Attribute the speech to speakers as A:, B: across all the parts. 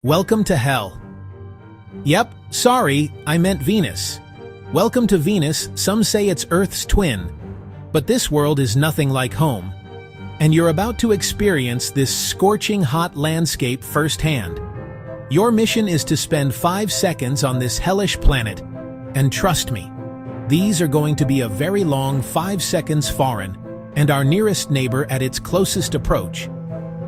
A: Welcome to hell. Yep, sorry, I meant Venus. Welcome to Venus, some say it's Earth's twin. But this world is nothing like home. And you're about to experience this scorching hot landscape firsthand. Your mission is to spend 5 seconds on this hellish planet. And trust me, these are going to be a very long 5 seconds foreign, and our nearest neighbor at its closest approach.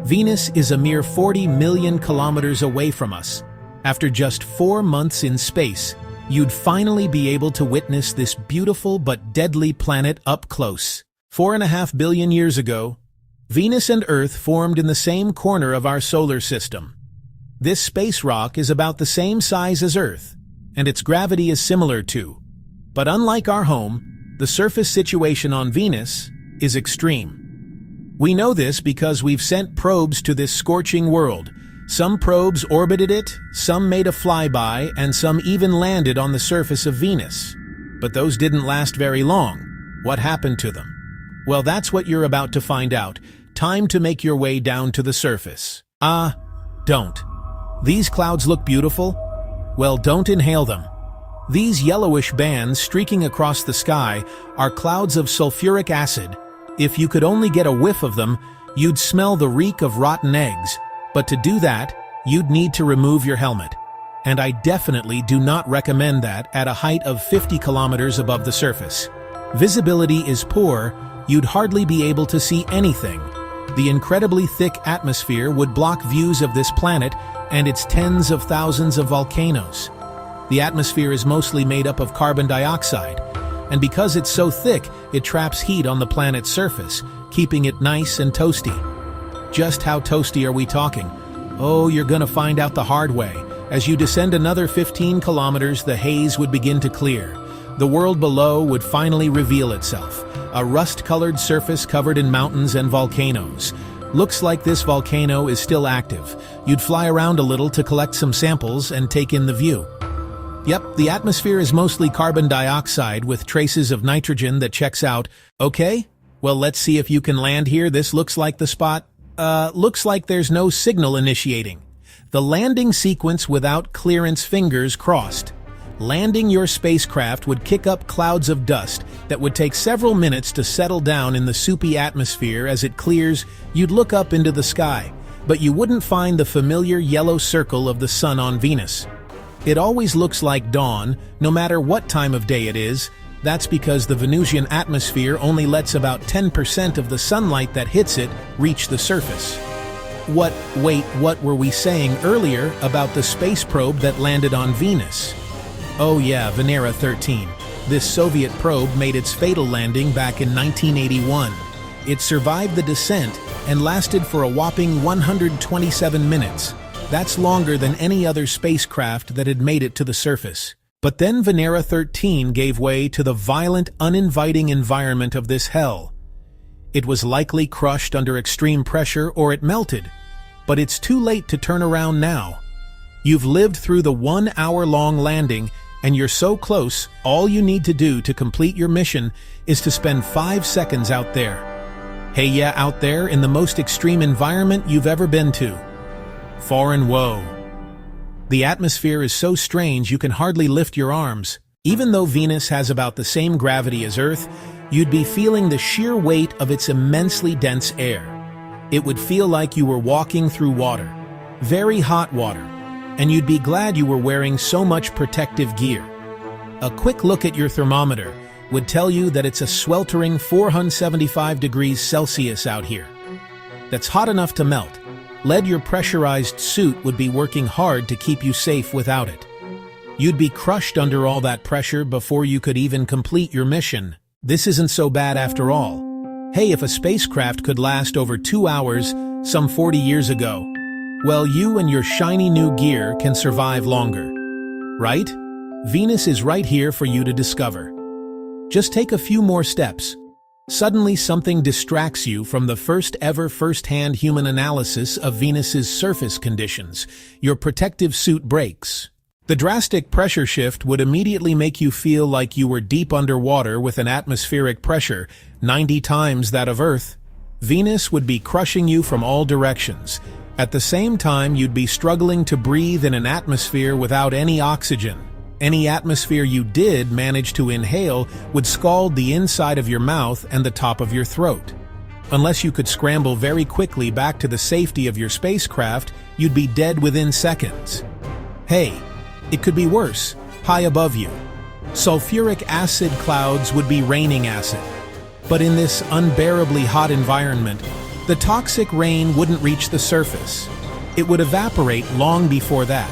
A: Venus is a mere 40 million kilometers away from us. After just 4 months in space, you'd finally be able to witness this beautiful but deadly planet up close. 4.5 billion years ago, Venus and Earth formed in the same corner of our solar system. This space rock is about the same size as Earth, and its gravity is similar too. But unlike our home, the surface situation on Venus is extreme. We know this because we've sent probes to this scorching world. Some probes orbited it, some made a flyby, and some even landed on the surface of Venus. But those didn't last very long. What happened to them? Well, that's what you're about to find out. Time to make your way down to the surface. Don't. These clouds look beautiful? Well, don't inhale them. These yellowish bands streaking across the sky are clouds of sulfuric acid. If you could only get a whiff of them, you'd smell the reek of rotten eggs. But to do that, you'd need to remove your helmet. And I definitely do not recommend that at a height of 50 kilometers above the surface. Visibility is poor, you'd hardly be able to see anything. The incredibly thick atmosphere would block views of this planet and its tens of thousands of volcanoes. The atmosphere is mostly made up of carbon dioxide, and because it's so thick, it traps heat on the planet's surface, keeping it nice and toasty. Just how toasty are we talking? Oh, you're gonna find out the hard way. As you descend another 15 kilometers, the haze would begin to clear. The world below would finally reveal itself, a rust-colored surface covered in mountains and volcanoes. Looks like this volcano is still active. You'd fly around a little to collect some samples and take in the view. Yep, the atmosphere is mostly carbon dioxide with traces of nitrogen that checks out. Okay, well, let's see if you can land here. This looks like the spot. Looks like there's no signal initiating. The landing sequence without clearance fingers crossed. Landing your spacecraft would kick up clouds of dust that would take several minutes to settle down in the soupy atmosphere. As it clears, you'd look up into the sky, but you wouldn't find the familiar yellow circle of the sun on Venus. It always looks like dawn, no matter what time of day it is. That's because the Venusian atmosphere only lets about 10% of the sunlight that hits it reach the surface. What were we saying earlier about the space probe that landed on Venus? Oh yeah, Venera 13. This Soviet probe made its fatal landing back in 1981. It survived the descent and lasted for a whopping 127 minutes. That's longer than any other spacecraft that had made it to the surface. But then Venera 13 gave way to the violent, uninviting environment of this hell. It was likely crushed under extreme pressure or it melted. But it's too late to turn around now. You've lived through the 1-hour-long landing, and you're so close, all you need to do to complete your mission is to spend 5 seconds out there. Hey, yeah, out there in the most extreme environment you've ever been to. Foreign woe. The atmosphere is so strange you can hardly lift your arms. Even though Venus has about the same gravity as Earth, you'd be feeling the sheer weight of its immensely dense air. It would feel like you were walking through water, very hot water, and you'd be glad you were wearing so much protective gear. A quick look at your thermometer would tell you that it's a sweltering 475 degrees Celsius out here. That's hot enough to melt. Your pressurized suit would be working hard to keep you safe without it. You'd be crushed under all that pressure before you could even complete your mission. This isn't so bad after all. Hey, if a spacecraft could last over 2 hours some 40 years ago, well, you and your shiny new gear can survive longer. Right? Venus is right here for you to discover. Just take a few more steps. Suddenly something distracts you from the first-hand human analysis of Venus's surface conditions. Your protective suit breaks. The drastic pressure shift would immediately make you feel like you were deep underwater with an atmospheric pressure 90 times that of Earth. Venus would be crushing you from all directions. At the same time, you'd be struggling to breathe in an atmosphere without any oxygen. Any atmosphere you did manage to inhale would scald the inside of your mouth and the top of your throat. Unless you could scramble very quickly back to the safety of your spacecraft, you'd be dead within seconds. Hey, it could be worse, high above you. Sulfuric acid clouds would be raining acid. But in this unbearably hot environment, the toxic rain wouldn't reach the surface. It would evaporate long before that.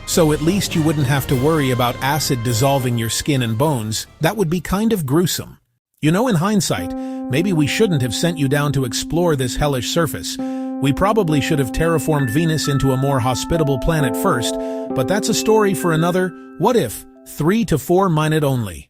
A: So at least you wouldn't have to worry about acid dissolving your skin and bones. That would be kind of gruesome. You know, in hindsight, maybe we shouldn't have sent you down to explore this hellish surface. We probably should have terraformed Venus into a more hospitable planet first, but that's a story for another, what if, 3 to 4 minute only.